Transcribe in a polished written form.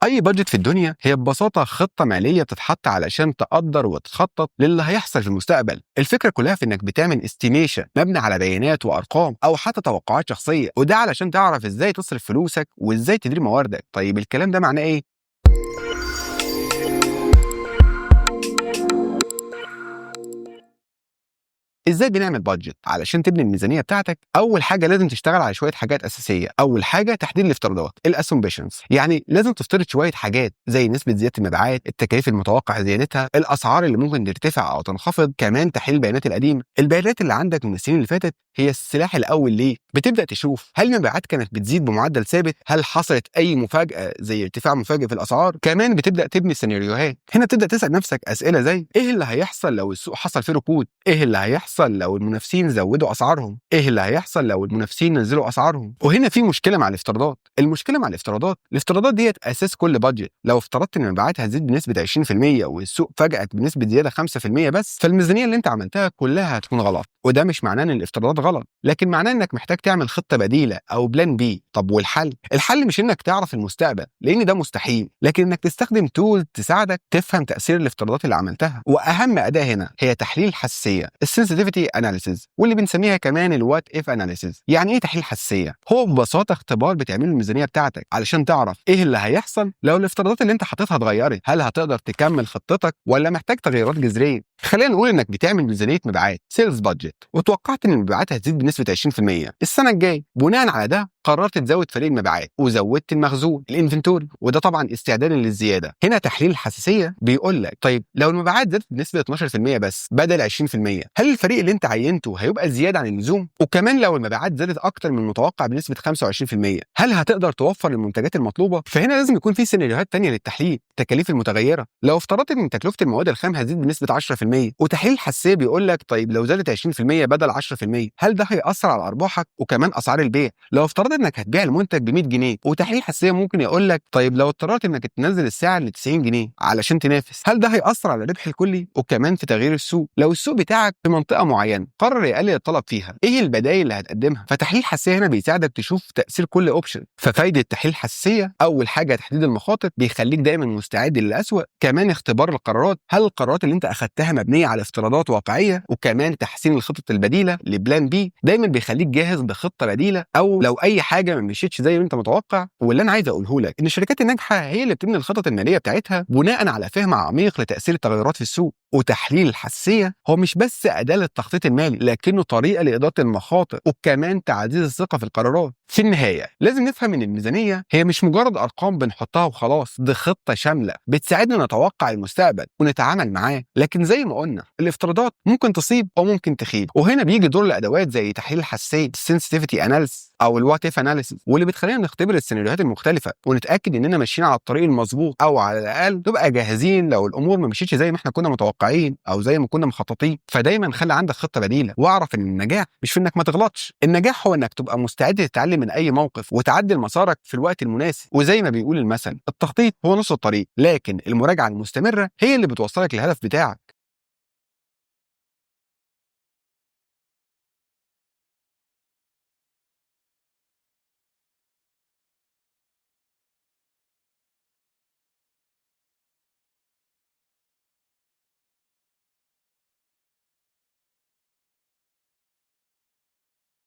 أي بادجت في الدنيا هي ببساطة خطة مالية بتتحط علشان تقدر وتخطط للي هيحصل في المستقبل. الفكرة كلها في إنك بتعمل استيميشن مبني على بيانات وأرقام أو حتى توقعات شخصية، وده علشان تعرف إزاي تصرف فلوسك وإزاي تدير مواردك. طيب الكلام ده معناه إيه؟ ازاي بنعمل بادجت؟ علشان تبني الميزانيه بتاعتك اول حاجه لازم تشتغل على شويه حاجات اساسيه. اول حاجه تحديد الافتراضات، الاسومبشنز، يعني لازم تفترض شويه حاجات زي نسبه زياده المبيعات، التكاليف المتوقع زيادتها، الاسعار اللي ممكن ترتفع او تنخفض، كمان تحليل البيانات القديمه. البيانات اللي عندك من السنين اللي فاتت هي السلاح الاول ليك. بتبدا تشوف هل المبيعات كانت بتزيد بمعدل ثابت، هل حصلت اي مفاجاه زي ارتفاع مفاجئ في الاسعار. كمان بتبدا تبني سيناريوهات. هنا تبدا تسال نفسك اسئله زي ايه اللي هيحصل لو السوق حصل فيه ركود، ايه اللي هيحصل لو المنافسين زودوا اسعارهم، ايه اللي هيحصل لو المنافسين نزلوا اسعارهم. وهنا في مشكله مع الافتراضات. المشكله مع الافتراضات ديت اساس كل بادجت. لو افترضت ان المبيعات هتزيد بنسبه 20% والسوق فاجئك بنسبه زياده 5% بس، فالميزانيه اللي انت عملتها كلها هتكون غلط. وده مش معناه ان الافتراضات غلط، لكن معناه انك محتاج تعمل خطه بديله او بلان بي. طب والحل؟ الحل مش انك تعرف المستقبل لان ده مستحيل، لكن انك تستخدم تول تساعدك تفهم تاثير الافتراضات اللي عملتها. واهم اداه هنا هي تحليل الحساسيه، السنسيتيفيتي اناليسيز، واللي بنسميها كمان الوات اف اناليسيز. يعني ايه تحليل حساسيه؟ هو ببساطه اختبار بتعمله الميزانيه بتاعتك علشان تعرف ايه اللي هيحصل لو الافتراضات اللي انت حاططها اتغيرت. هل هتقدر تكمل خطتك ولا محتاج تغييرات جذريه؟ خلينا نقول انك بتعمل ميزانيه مبيعات، سيلز بادجت، وتوقعت ان المبيعات هتزيد بنسبه 20% السنه الجايه. بناء على ده قررت تزود فريق المبيعات وزودت المخزون، الانفنتوري، وده طبعا استعدادا للزياده. هنا تحليل الحساسيه بيقول لك طيب لو المبيعات زادت بنسبه 12% بس بدل 20%، هل الفريق اللي انت عينته هيبقى زياده عن اللزوم؟ وكمان لو المبيعات زادت اكتر من المتوقع بنسبه 25%، هل هتقدر توفر المنتجات المطلوبه؟ فهنا لازم يكون في سيناريوهات ثانيه للتحليل. التكاليف المتغيره، لو افترضت ان تكلفه المواد الخام هتزيد بنسبه 10%، وتحليل الحساسيه بيقول لك طيب لو زادت 20% بدل 10%، هل ده هيأثر على ارباحك وكمان اسعار البيع؟ لو افترضت انك هتبيع المنتج ب 100 جنيه، وتحليل الحساسيه ممكن يقول لك طيب لو اضطريت انك تنزل السعر ل 90 جنيه علشان تنافس، هل ده هيأثر على الربح الكلي وكمان في تغيير السوق؟ لو السوق بتاعك في منطقه معينه قرر يقلل الطلب فيها، ايه البدائل اللي هتقدمها؟ فتحليل الحساسيه هنا بيساعدك تشوف تأثير كل اوبشن. ففايده تحليل الحساسيه اول حاجه تحديد المخاطر، بيخليك دايما مستعد للأسوأ. كمان اختبار القرارات، هل القرارات اللي انت اخدتها مبنيه على افتراضات واقعيه؟ وكمان تحسين الخطط البديله لبلان بي، دايما بيخليك جاهز بخطه بديله او لو اي حاجه ما مشيتش زي ما انت متوقع. واللي انا عايز اقوله لك ان الشركات الناجحه هي اللي بتبني الخطط الماليه بتاعتها بناء على فهم عميق لتاثير التغيرات في السوق. وتحليل الحساسيه هو مش بس اداه للتخطيط المالي، لكنه طريقه لاداره المخاطر وكمان تعزيز الثقه في القرارات. في النهايه لازم نفهم ان الميزانيه هي مش مجرد ارقام بنحطها وخلاص، دي خطه شامله بتساعدنا نتوقع المستقبل ونتعامل معاه. لكن زي ما قلنا الافتراضات ممكن تصيب او ممكن تخيب، وهنا بيجي دور الادوات زي تحليل الحساسيه، السنسيتيفيتي اناليسيس او الوات اف اناليسيس، واللي بتخلينا نختبر السيناريوهات المختلفه ونتاكد اننا ماشيين على الطريق المظبوط، او على الاقل نبقى جاهزين لو الامور ما مشيتش زي ما احنا كنا متوقعين او زي ما كنا مخططين. فدايما خلي عندك خطه بديله، واعرف ان النجاح مش في انك ما تغلطش، النجاح هو انك تبقى مستعد تتعلم من اي موقف وتعدل مسارك في الوقت المناسب. وزي ما بيقول المثل، التخطيط هو نص الطريق، لكن المراجعه المستمره هي اللي بتوصلك للهدف بتاعك.